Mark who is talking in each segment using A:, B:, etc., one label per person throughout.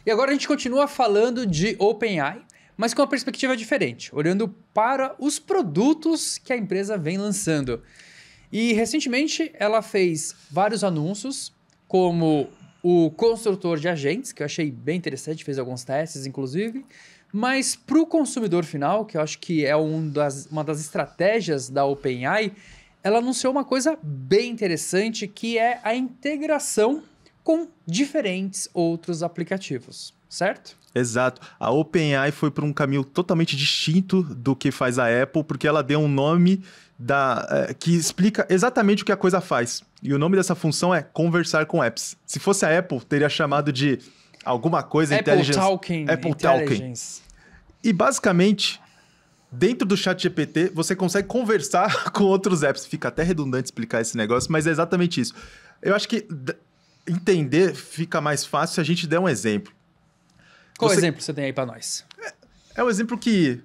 A: E agora a gente continua falando de OpenAI, mas com uma perspectiva diferente, olhando para os produtos que a empresa vem lançando. E recentemente ela fez vários anúncios, como o construtor de agentes, que eu achei bem interessante, fez alguns testes inclusive, mas para o consumidor final, que eu acho que é uma das estratégias da OpenAI, ela anunciou uma coisa bem interessante, que é a integração com diferentes outros aplicativos, certo?
B: Exato. A OpenAI foi para um caminho totalmente distinto do que faz a Apple, porque ela deu um nome que explica exatamente o que a coisa faz. E o nome dessa função é conversar com apps. Se fosse a Apple, teria chamado de alguma coisa inteligência.
A: Apple Talking.
B: E basicamente, dentro do ChatGPT, você consegue conversar com outros apps. Fica até redundante explicar esse negócio, mas é exatamente isso. Eu acho que entender fica mais fácil se a gente der um exemplo.
A: Qual exemplo você tem aí para nós?
B: É um exemplo que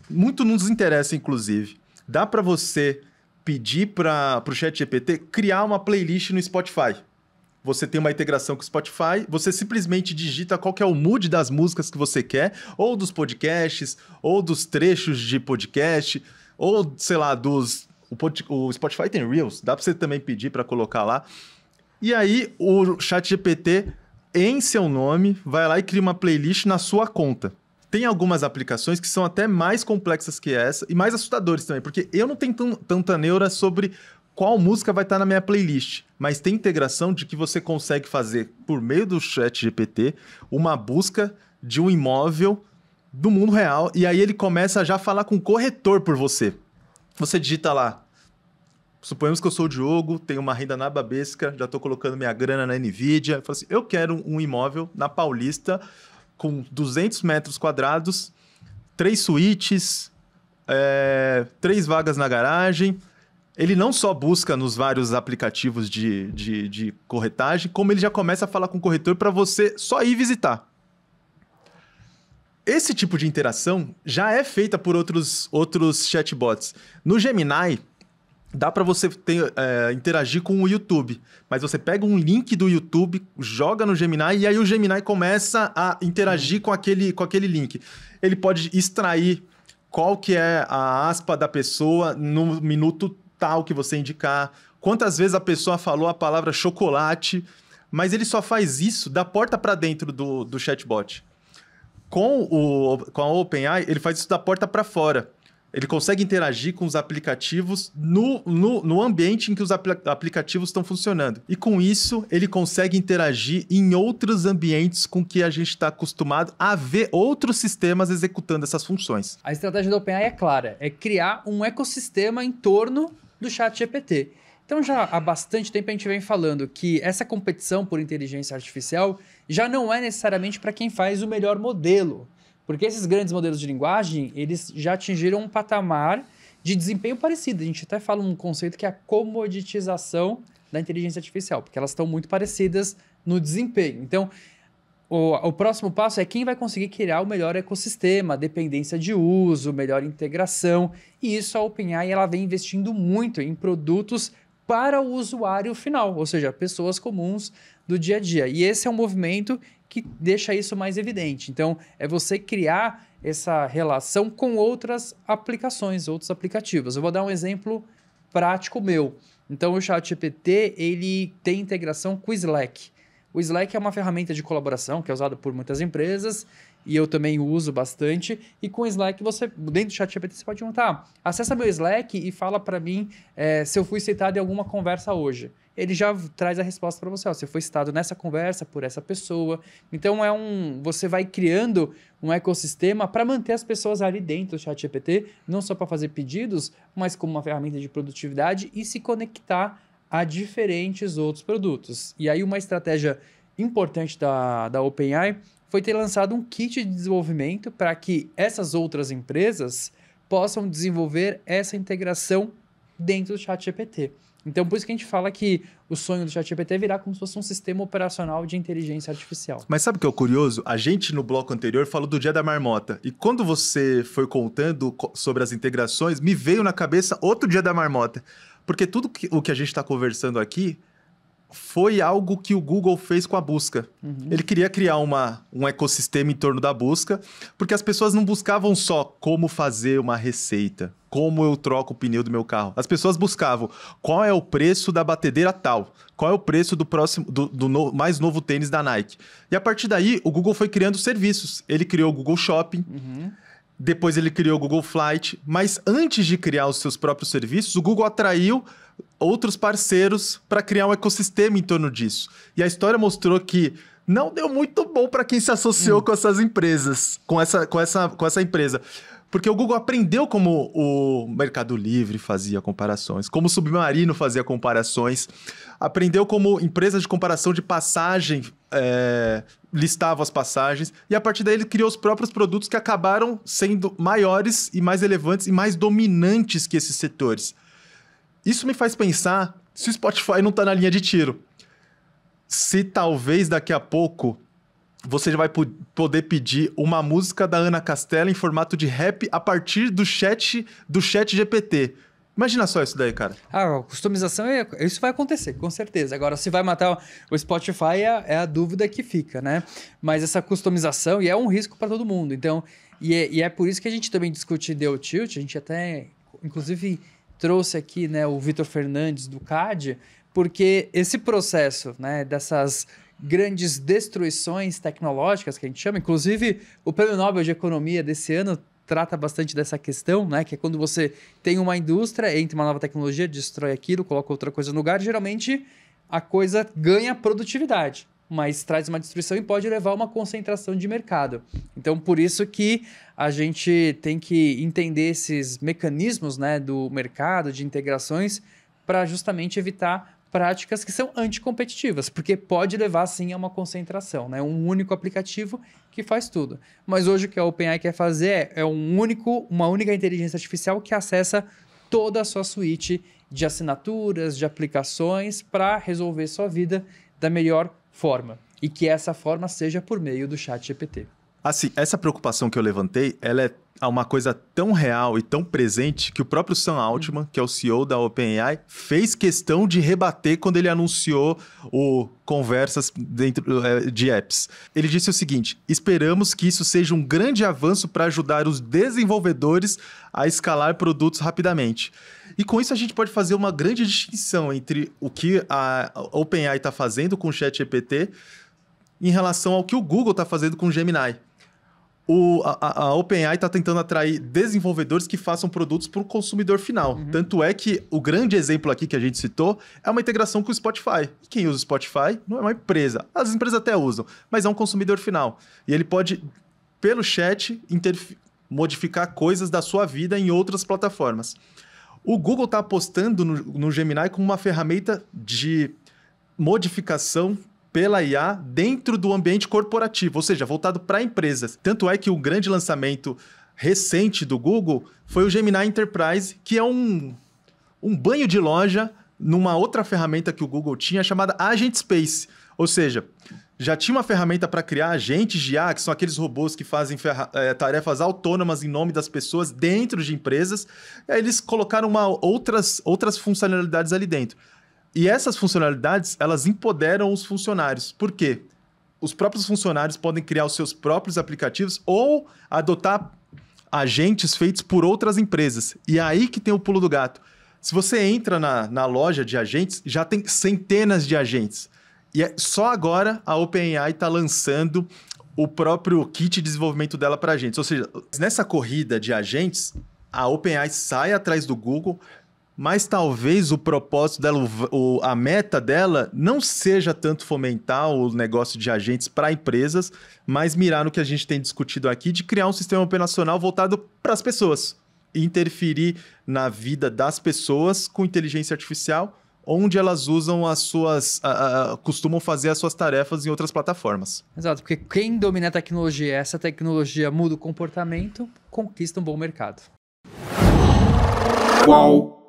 B: muito nos interessa, inclusive. Dá para você pedir para o ChatGPT criar uma playlist no Spotify. Você tem uma integração com o Spotify, você simplesmente digita qual que é o mood das músicas que você quer, ou dos podcasts, ou dos trechos de podcast, ou, sei lá, o Spotify tem Reels, dá para você também pedir para colocar lá. E aí o ChatGPT, em seu nome, vai lá e cria uma playlist na sua conta. Tem algumas aplicações que são até mais complexas que essa e mais assustadores também, porque eu não tenho tanta neura sobre qual música vai estar na minha playlist, mas tem integração de que você consegue fazer, por meio do ChatGPT, uma busca de um imóvel do mundo real, e aí ele começa a já falar com o corretor por você. Você digita lá, suponhamos que eu sou o Diogo, tenho uma renda na Babesca, já estou colocando minha grana na Nvidia, eu falo assim, eu quero um imóvel na Paulista com 200 metros quadrados, 3 suítes, 3 vagas na garagem. Ele não só busca nos vários aplicativos de corretagem, como ele já começa a falar com o corretor para você só ir visitar. Esse tipo de interação já é feita por outros chatbots. No Gemini, dá para você interagir com o YouTube, mas você pega um link do YouTube, joga no Gemini e aí o Gemini começa a interagir com aquele link. Ele pode extrair qual que é a aspa da pessoa no minuto tal que você indicar, quantas vezes a pessoa falou a palavra chocolate, mas ele só faz isso da porta para dentro do chatbot. Com a OpenAI, ele faz isso da porta para fora. Ele consegue interagir com os aplicativos no ambiente em que os aplicativos estão funcionando. E com isso, ele consegue interagir em outros ambientes com que a gente está acostumado a ver outros sistemas executando essas funções.
A: A estratégia da OpenAI é clara, é criar um ecossistema em torno do ChatGPT. Então já há bastante tempo a gente vem falando que essa competição por inteligência artificial já não é necessariamente para quem faz o melhor modelo. Porque esses grandes modelos de linguagem, eles já atingiram um patamar de desempenho parecido. A gente até fala um conceito que é a comoditização da inteligência artificial, porque elas estão muito parecidas no desempenho. Então, o próximo passo é quem vai conseguir criar o melhor ecossistema, dependência de uso, melhor integração. E isso a OpenAI ela vem investindo muito em produtos para o usuário final, ou seja, pessoas comuns do dia a dia. E esse é um movimento que deixa isso mais evidente. Então, é você criar essa relação com outras aplicações, outros aplicativos. Eu vou dar um exemplo prático meu. Então, o ChatGPT, ele tem integração com o Slack. O Slack é uma ferramenta de colaboração que é usada por muitas empresas e eu também uso bastante. E com o Slack, dentro do ChatGPT, você pode perguntar, acessa meu Slack e fala para mim se eu fui citado em alguma conversa hoje. Ele já traz a resposta para você. Você foi citado nessa conversa por essa pessoa. Então, você vai criando um ecossistema para manter as pessoas ali dentro do ChatGPT, não só para fazer pedidos, mas como uma ferramenta de produtividade e se conectar a diferentes outros produtos. E aí, uma estratégia importante da OpenAI foi ter lançado um kit de desenvolvimento para que essas outras empresas possam desenvolver essa integração dentro do ChatGPT. Então, por isso que a gente fala que o sonho do ChatGPT é virar como se fosse um sistema operacional de inteligência artificial.
B: Mas sabe o que é o curioso? A gente, no bloco anterior, falou do Dia da Marmota. E quando você foi contando sobre as integrações, me veio na cabeça outro Dia da Marmota. Porque tudo o que a gente está conversando aqui, foi algo que o Google fez com a busca. Ele queria criar um ecossistema em torno da busca, porque as pessoas não buscavam só como fazer uma receita, como eu troco o pneu do meu carro. As pessoas buscavam qual é o preço da batedeira tal, qual é o preço do mais novo tênis da Nike. E a partir daí, o Google foi criando serviços. Ele criou o Google Shopping, depois ele criou o Google Flight, mas antes de criar os seus próprios serviços, o Google atraiu outros parceiros para criar um ecossistema em torno disso. E a história mostrou que não deu muito bom para quem se associou com essas empresas, com essa empresa. Porque o Google aprendeu como o Mercado Livre fazia comparações, como o Submarino fazia comparações, aprendeu como empresa de comparação de passagem listava as passagens, e a partir daí ele criou os próprios produtos que acabaram sendo maiores e mais relevantes e mais dominantes que esses setores. Isso me faz pensar se o Spotify não está na linha de tiro. Se talvez daqui a pouco você já vai poder pedir uma música da Ana Castela em formato de rap a partir do chat GPT. Imagina só isso daí, cara.
A: A customização, isso vai acontecer, com certeza. Agora, se vai matar o Spotify é a dúvida que fica, né? Mas essa customização, e é um risco para todo mundo. Então, e é por isso que a gente também discute Deu Tilt. A gente até, inclusive, trouxe aqui, né, o Vitor Fernandes do CAD, porque esse processo, né, dessas grandes destruições tecnológicas que a gente chama, inclusive o Prêmio Nobel de Economia desse ano trata bastante dessa questão, né, que é quando você tem uma indústria, entra uma nova tecnologia, destrói aquilo, coloca outra coisa no lugar, geralmente a coisa ganha produtividade, mas traz uma destruição e pode levar a uma concentração de mercado. Então, por isso que a gente tem que entender esses mecanismos, né, do mercado, de integrações, para justamente evitar práticas que são anticompetitivas, porque pode levar, sim, a uma concentração, né? Um único aplicativo que faz tudo. Mas hoje o que a OpenAI quer fazer é uma única inteligência artificial que acessa toda a sua suíte de assinaturas, de aplicações, para resolver sua vida da melhor forma. E que essa forma seja por meio do ChatGPT.
B: Assim, essa preocupação que eu levantei, ela é uma coisa tão real e tão presente que o próprio Sam Altman, que é o CEO da OpenAI, fez questão de rebater quando ele anunciou o Conversas dentro de apps. Ele disse o seguinte: esperamos que isso seja um grande avanço para ajudar os desenvolvedores a escalar produtos rapidamente. E com isso a gente pode fazer uma grande distinção entre o que a OpenAI está fazendo com o ChatGPT em relação ao que o Google está fazendo com o Gemini. A OpenAI está tentando atrair desenvolvedores que façam produtos para o consumidor final. Tanto é que o grande exemplo aqui que a gente citou é uma integração com o Spotify. E quem usa o Spotify não é uma empresa. As empresas até usam, mas é um consumidor final. E ele pode, pelo chat, modificar coisas da sua vida em outras plataformas. O Google está apostando no Gemini como uma ferramenta de modificação pela IA dentro do ambiente corporativo, ou seja, voltado para empresas. Tanto é que o grande lançamento recente do Google foi o Gemini Enterprise, que é um banho de loja numa outra ferramenta que o Google tinha, chamada Agent Space. Ou seja, já tinha uma ferramenta para criar agentes de IA, que são aqueles robôs que fazem tarefas autônomas em nome das pessoas dentro de empresas. E aí eles colocaram outras funcionalidades ali dentro. E essas funcionalidades, elas empoderam os funcionários. Por quê? Os próprios funcionários podem criar os seus próprios aplicativos ou adotar agentes feitos por outras empresas. E é aí que tem o pulo do gato. Se você entra na loja de agentes, já tem centenas de agentes. E só agora a OpenAI está lançando o próprio kit de desenvolvimento dela para agentes. Ou seja, nessa corrida de agentes, a OpenAI sai atrás do Google, mas talvez o propósito dela, a meta dela, não seja tanto fomentar o negócio de agentes para empresas, mas mirar no que a gente tem discutido aqui, de criar um sistema operacional voltado para as pessoas. Interferir na vida das pessoas com inteligência artificial, onde elas usam costumam fazer as suas tarefas em outras plataformas.
A: Exato, porque quem domina a tecnologia, essa tecnologia muda o comportamento, conquista um bom mercado.
C: Qual?